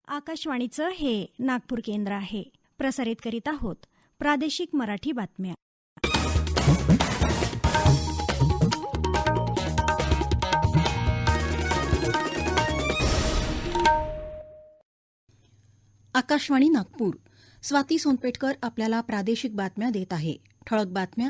आकाशवाणीचं हे नागपूर केंद्र आहे. प्रसारित करीत आहोत प्रादेशिक मराठी बातम्या. आकाशवाणी नागपूर. स्वाती सोनपेटकर आपल्याला प्रादेशिक बातम्या देत आहे. ठळक बातम्या.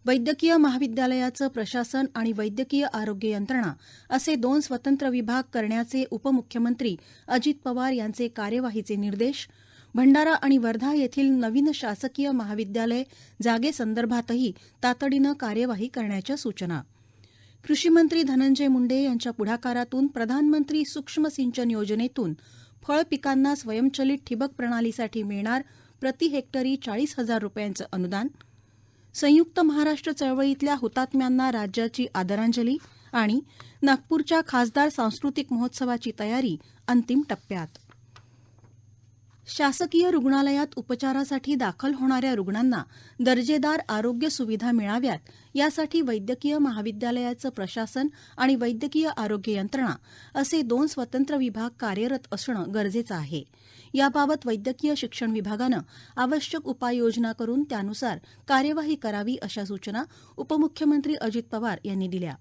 वैद्यकीय महाविद्यालयाचं प्रशासन आणि वैद्यकीय आरोग्य यंत्रणा असे 2 स्वतंत्र विभाग करण्याचे उपमुख्यमंत्री अजित पवार यांचे कार्यवाहीचे निर्देश. भंडारा आणि वर्धा येथील नवीन शासकीय महाविद्यालय जागेसंदर्भातही तातडीनं कार्यवाही करण्याच्या सूचना. कृषीमंत्री धनंजय मुंडे यांच्या पुढाकारातून प्रधानमंत्री सूक्ष्म सिंचन योजनेतून फळ पिकांना स्वयंचलित ठिबक प्रणालीसाठी मिळणार प्रति हेक्टरी 40,000 रुपयांचं अनुदान. संयुक्त महाराष्ट्र चळवळीतल्या हुतात्म्यांना राज्याची आदरांजली आणि नागपूरच्या खासदार सांस्कृतिक महोत्सवाची तयारी अंतिम टप्प्यात. शासकीय रुग्णालयात उपचारासाठी दाखल होणाऱ्या रुग्णांना दर्जेदार आरोग्य सुविधा मिळाव्यात यासाठी वैद्यकीय महाविद्यालयाचं प्रशासन आणि वैद्यकीय आरोग्य यंत्रणा असे 2 स्वतंत्र विभाग कार्यरत असणं गरजेचं आहे. याबाबत वैद्यकीय शिक्षण विभागानं आवश्यक उपाययोजना करून त्यानुसार कार्यवाही करावी अशा सूचना उपमुख्यमंत्री अजित पवार यांनी दिल्या.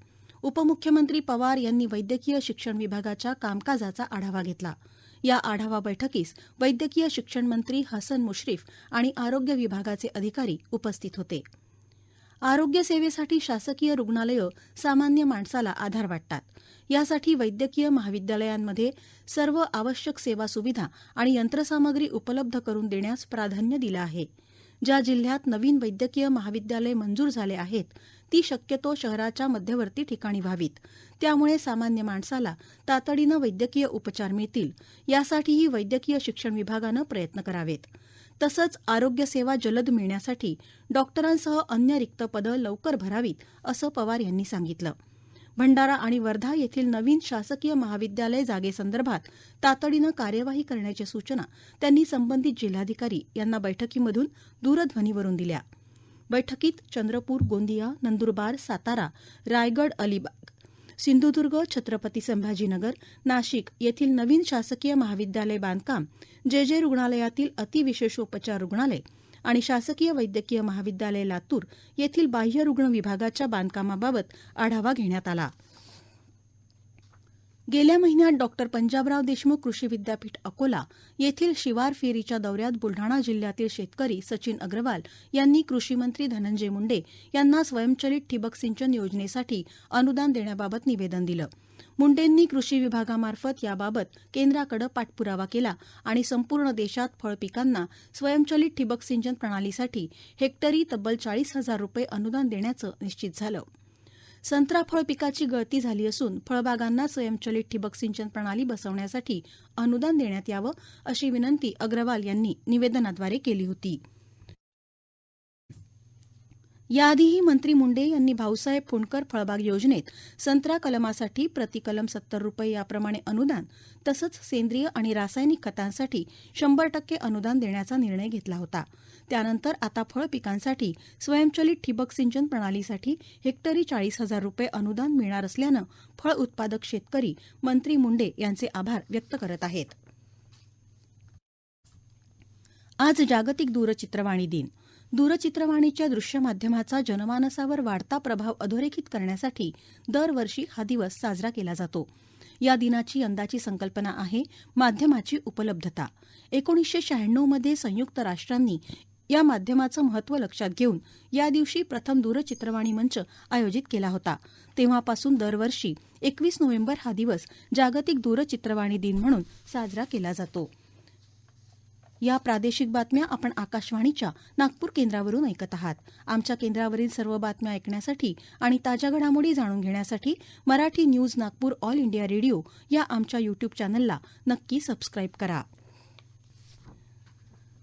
उपमुख्यमंत्री पवार यांनी वैद्यकीय शिक्षण विभागाच्या कामकाजाचा आढावा घेतला. या आढावा बैठकीस वैद्यकीय शिक्षण मंत्री हसन मुश्रीफ आणि आरोग्य विभागाचे अधिकारी उपस्थित होते. आरोग्य सेवेसाठी शासकीय रुग्णालयं सामान्य माणसाला आधार वाटतात. यासाठी वैद्यकीय महाविद्यालयांमध्ये सर्व आवश्यक सेवा सुविधा आणि यंत्रसामग्री उपलब्ध करून देण्यास प्राधान्य दिलं आहे. ज्या जिल्ह्यात नवीन वैद्यकीय महाविद्यालय मंजूर झाले आहेत ती शक्यतो शहराच्या मध्यवर्ती ठिकाणी व्हावीत. त्यामुळे सामान्य माणसाला तातडीनं वैद्यकीय उपचार मिळतील यासाठीही वैद्यकीय शिक्षण विभागानं प्रयत्न करावेत. तसंच आरोग्य सेवा जलद मिळण्यासाठी डॉक्टरांसह अन्य रिक्त पदं लवकर भरावीत असं पवार यांनी सांगितलं. भंडारा आणि वर्धा येथील नवीन शासकीय महाविद्यालय जागेसंदर्भात तातडीनं कार्यवाही करण्याच्या सूचना त्यांनी संबंधित जिल्हाधिकारी यांना बैठकीमधून दूरध्वनीवरून दिल्या. बैठकीत चंद्रपूर, गोंदिया, नंदुरबार, सातारा, रायगड, अलिबाग, सिंधुदुर्ग, छत्रपती संभाजीनगर, नाशिक येथील नवीन शासकीय महाविद्यालय बांधकाम, जे रुग्णालयातील अतिविशेषोपचार रुग्णालय आणि शासकीय वैद्यकीय महाविद्यालय लातूर येथील बाह्य रुग्ण विभागाच्या बांधकामाबाबत आढावा घेण्यात आला. गेल्या महिन्यात डॉ. पंजाबराव देशमुख कृषी विद्यापीठ अकोला येथील शिवार फेरीच्या दौऱ्यात बुलढाणा जिल्ह्यातील शेतकरी सचिन अग्रवाल यांनी कृषीमंत्री धनंजय मुंडे यांना स्वयंचलित ठिबक सिंचन योजनेसाठी अनुदान देण्याबाबत निवेदन दिलं. मुंडेंनी कृषी विभागामार्फत याबाबत केंद्राकडे पाठपुरावा केला आणि संपूर्ण देशात फळपिकांना स्वयंचलित ठिबक सिंचन प्रणालीसाठी हेक्टरी तब्बल 40,000 रुपये अनुदान देण्याचं निश्चित झालं. संत्रा फळ पिकाची गळती झाली असून फळबागांना स्वयंचलित ठिबक सिंचन प्रणाली बसवण्यासाठी अनुदान देण्यात यावं अशी विनंती अग्रवाल यांनी निवेदनाद्वारे केली होती. याआधीही मंत्री मुंडे यांनी भाऊसाहेब फुंडकर फळबाग योजनेत संत्रा कलमासाठी प्रति कलम 70 रुपये याप्रमाणे अनुदान तसंच सेंद्रिय आणि रासायनिक खतांसाठी 100% अनुदान देण्याचा निर्णय घेतला होता. त्यानंतर आता फळ पिकांसाठी स्वयंचलित ठिबक सिंचन प्रणालीसाठी हेक्टरी 40,000 रुपये अनुदान मिळणार असल्यानं फळ उत्पादक शेतकरी मंत्री मुंडे यांचे आभार व्यक्त करत आहेत. आज जागतिक दूरचित्रवाणी दिन. दूरचित्रवाणीच्या दृश्य माध्यमाचा जनमानसावर वाढता प्रभाव अधोरेखित करण्यासाठी दरवर्षी हा दिवस साजरा केला जातो. या दिनाची यंदाची संकल्पना आहे माध्यमाची उपलब्धता. 1996 मध्ये संयुक्त राष्ट्रांनी या माध्यमाचं महत्त्व लक्षात घेऊन या दिवशी प्रथम दूरचित्रवाणी मंच आयोजित केला होता. तेव्हापासून दरवर्षी 21 नोव्हेंबर हा दिवस जागतिक दूरचित्रवाणी दिन म्हणून साजरा केला जातो. या प्रादेशिक बातम्या आपण आकाशवाणीच्या नागपूर केंद्रावरून ऐकत आहात. आमच्या केंद्रावरील सर्व बातम्या ऐकण्यासाठी आणि ताज्या घडामोडी जाणून घेण्यासाठी Marathi news Nagpur all India radio या आमच्या युट्यूब चॅनलला नक्की सबस्क्राईब करा.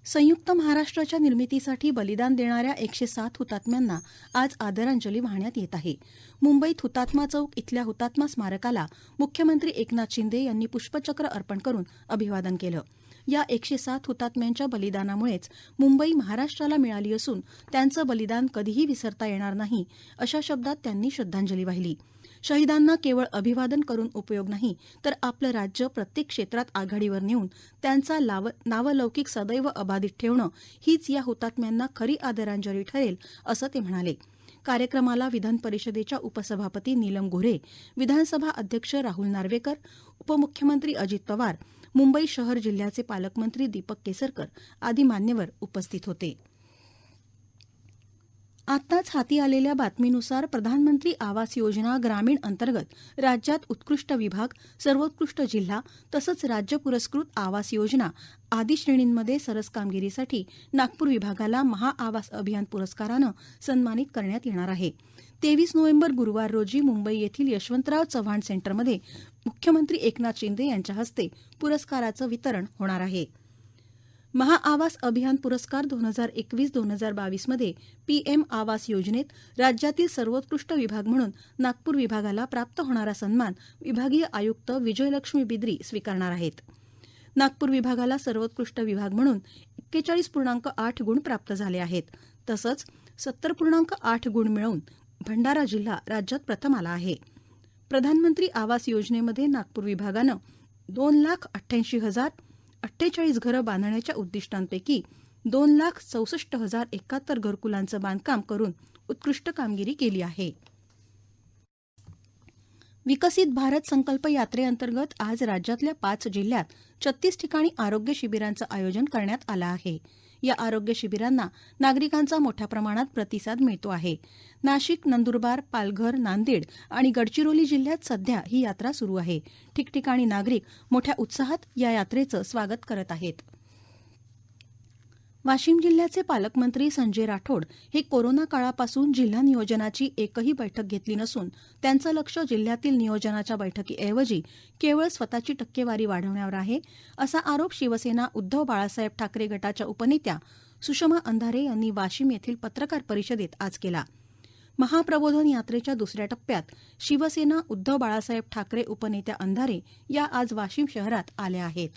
संयुक्त महाराष्ट्राच्या निर्मितीसाठी बलिदान देणाऱ्या 107 हुतात्म्यांना आज आदरांजली वाहण्यात येत आहे. मुंबईत हुतात्मा चौक इथल्या हुतात्मा स्मारकाला मुख्यमंत्री एकनाथ शिंदे यांनी पुष्पचक्र अर्पण करून अभिवादन केलं. या 107 हुतात्म्यांच्या बलिदानामुळेच मुंबई महाराष्ट्राला मिळाली असून त्यांचं बलिदान कधीही विसरता येणार नाही अशा शब्दात त्यांनी श्रद्धांजली वाहिली. शहीदांना केवळ अभिवादन करून उपयोग नाही, तर आपलं राज्य प्रत्येक क्षेत्रात आघाडीवर नेऊन त्यांचा नावलौकिक सदैव अबाधित ठेवणं हीच या हुतात्म्यांना खरी आदरांजली ठरेल, असं ते म्हणाले. कार्यक्रमाला विधान परिषदेच्या उपसभापती नीलम गोऱ्हे, विधानसभा अध्यक्ष राहुल नार्वेकर, उपमुख्यमंत्री अजित पवार, मुंबई शहर जिल्ह्याचे पालकमंत्री दीपक केसरकर आदी मान्यवर उपस्थित होते. आत्ताच हाती आलेल्या बातमीनुसार प्रधानमंत्री आवास योजना ग्रामीण अंतर्गत राज्यात उत्कृष्ट विभाग, सर्वोत्कृष्ट जिल्हा तसंच राज्य पुरस्कृत आवास योजना आदी श्रेणींमध्ये सरस कामगिरीसाठी नागपूर विभागाला महाआवास अभियान पुरस्कारानं सन्मानित करण्यात येणार आहे. 23 नोव्हेंबर गुरुवार रोजी मुंबई येथील यशवंतराव चव्हाण सेंटरमध्ये मुख्यमंत्री एकनाथ शिंदे यांच्या हस्ते पुरस्काराचं वितरण होणार आहे. महाआवास अभियान पुरस्कार 2021-2022 मध्ये पीएम आवास योजनेत राज्यातील सर्वोत्कृष्ट विभाग म्हणून नागपूर विभागाला प्राप्त होणारा सन्मान विभागीय आयुक्त विजयलक्ष्मी बिद्री स्वीकारणार आहेत. नागपूर विभागाला सर्वोत्कृष्ट विभाग म्हणून 41.8 गुण प्राप्त झाले आहेत. तसंच 70.8 गुण मिळवून भंडारा जिल्हा राज्यात प्रथम आला आहे. प्रधानमंत्री आवास योजनेमध्ये नागपूर विभागानं 2,88,048 घरं बांधण्याच्या उद्दिष्टांपैकी 2,64,071 घरकुलांचं बांधकाम करून उत्कृष्ट कामगिरी केली आहे. विकसित भारत संकल्प यात्रेअंतर्गत आज राज्यातल्या 5 जिल्ह्यात 36 ठिकाणी आरोग्य शिबिरांचं आयोजन करण्यात आलं आहे. या आरोग्य शिबिरांना नागरिकांचा मोठ्या प्रमाणात प्रतिसाद मिळतो आहे. नाशिक, नंदुरबार, पालघर, नांदेड आणि गडचिरोली जिल्ह्यात सध्या ही यात्रा सुरू आहे. ठिकठिकाणी नागरिक मोठ्या उत्साहात या यात्रेचं स्वागत करत आहेत. वाशिम जिल्ह्याचे पालकमंत्री संजय राठोड हे कोरोना काळापासून जिल्हा नियोजनाची एकही बैठक घेतली नसून त्यांचं लक्ष जिल्ह्यातील नियोजनाच्या बैठकीऐवजी केवळ स्वतःची टक्केवारी वाढवण्यावर आहे, असा आरोप शिवसेना उद्धव बाळासाहेब ठाकरे गटाच्या उपनेत्या सुषमा अंधारे यांनी वाशिम येथील पत्रकार परिषदेत आज केला. महाप्रबोधन यात्रेच्या दुसऱ्या टप्प्यात शिवसेना उद्धव बाळासाहेब ठाकरे उपनेत्या अंधारे या आज वाशिम शहरात आल्या आहेत.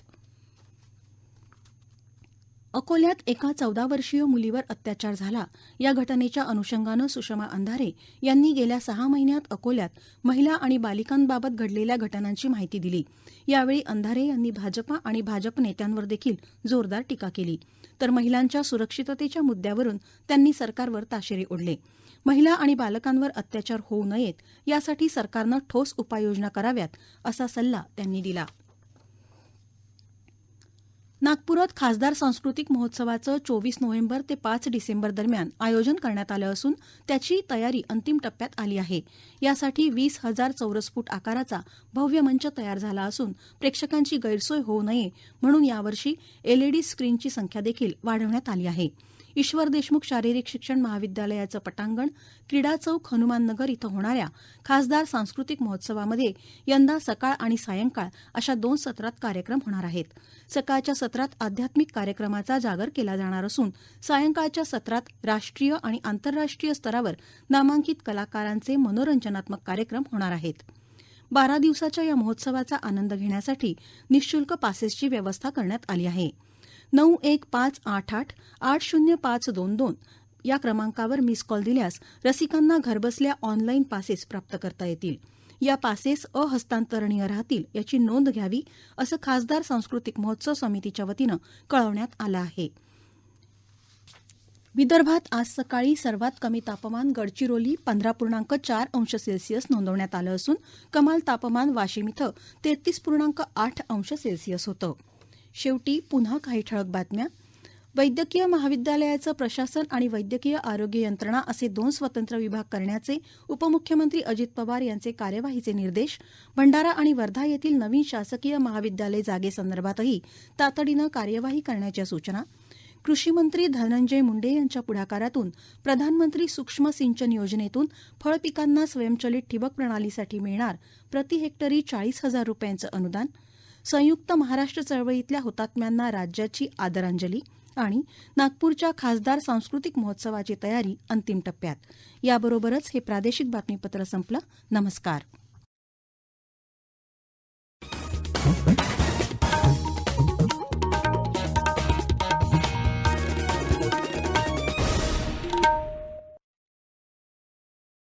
अकोल्यात एका 14 वर्षीय मुलीवर अत्याचार झाला या घटनेच्या अनुषंगानं सुषमा अंधारे यांनी गेल्या 6 महिन्यात अकोल्यात महिला आणि बालिकांबाबत घडलेल्या घटनांची माहिती दिली. यावेळी अंधारे यांनी भाजपा आणि भाजप नेत्यांवर देखील जोरदार टीका केली. तर महिलांच्या सुरक्षिततेच्या मुद्द्यावरून त्यांनी सरकारवर ताशेरे ओढले. महिला आणि बालकांवर अत्याचार होऊ नयेत यासाठी सरकारनं ठोस उपाययोजना कराव्यात, असा सल्ला त्यांनी दिला. नागपुरात खासदार सांस्कृतिक महोत्सवाचं 24 नोव्हेंबर ते 5 डिसेंबर दरम्यान आयोजन करण्यात आलं असून त्याची तयारी अंतिम टप्प्यात आली आहे. यासाठी 20,000 चौरस फूट आकाराचा भव्य मंच तयार झाला असून प्रेक्षकांची गैरसोय होऊ नये म्हणून यावर्षी एलईडी स्क्रीनची संख्या देखील वाढवण्यात आली आहे. ईश्वर देशमुख शारीरिक शिक्षण महाविद्यालयाचं पटांगण, क्रीडा चौक, हनुमाननगर इथं होणाऱ्या खासदार सांस्कृतिक महोत्सवामध्ये यंदा सकाळ आणि सायंकाळ अशा 2 सत्रात कार्यक्रम होणार आहेत. सकाळच्या सत्रात आध्यात्मिक कार्यक्रमाचा जागर केला जाणार असून सायंकाळच्या सत्रात राष्ट्रीय आणि आंतरराष्ट्रीय स्तरावर नामांकित कलाकारांचे मनोरंजनात्मक कार्यक्रम होणार आहेत. 12 दिवसाच्या या महोत्सवाचा आनंद घेण्यासाठी निःशुल्क पासेसची व्यवस्था करण्यात आली आहे. 9158880522 या क्रमांकावर मिस कॉल दिल्यास रसिकांना घरबसल्या ऑनलाईन पासेस प्राप्त करता येतील. या पासेस अहस्तांतरणीय राहतील याची नोंद घ्यावी, असं खासदार सांस्कृतिक महोत्सव समितीच्या वतीनं कळवण्यात आलं आहे. विदर्भात आज सकाळी सर्वात कमी तापमान गडचिरोली 15.4 अंश सेल्सिअस नोंदवण्यात आलं असून कमाल तापमान वाशिम इथं 33.8 अंश सेल्सिअस होतं. शेवटी पुन्हा काही ठळक बातम्या. वैद्यकीय महाविद्यालयाचं प्रशासन आणि वैद्यकीय आरोग्य यंत्रणा असे 2 स्वतंत्र विभाग करण्याचे उपमुख्यमंत्री अजित पवार यांचे कार्यवाहीचे निर्देश. भंडारा आणि वर्धा येथील नवीन शासकीय महाविद्यालय जागेसंदर्भातही तातडीनं कार्यवाही करण्याच्या सूचना. कृषीमंत्री धनंजय मुंडे यांच्या पुढाकारातून प्रधानमंत्री सूक्ष्म सिंचन योजनेतून फळपिकांना स्वयंचलित ठिबक प्रणालीसाठी मिळणार प्रति हेक्टरी 40,000 रुपयांचं अनुदान. संयुक्त महाराष्ट्र चळवळीतल्या हुतात्म्यांना राज्याची आदरांजली आणि नागपूरच्या खासदार सांस्कृतिक महोत्सवाची तयारी अंतिम टप्प्यात. याबरोबरच हे प्रादेशिक बातमीपत्र संपलं. नमस्कार.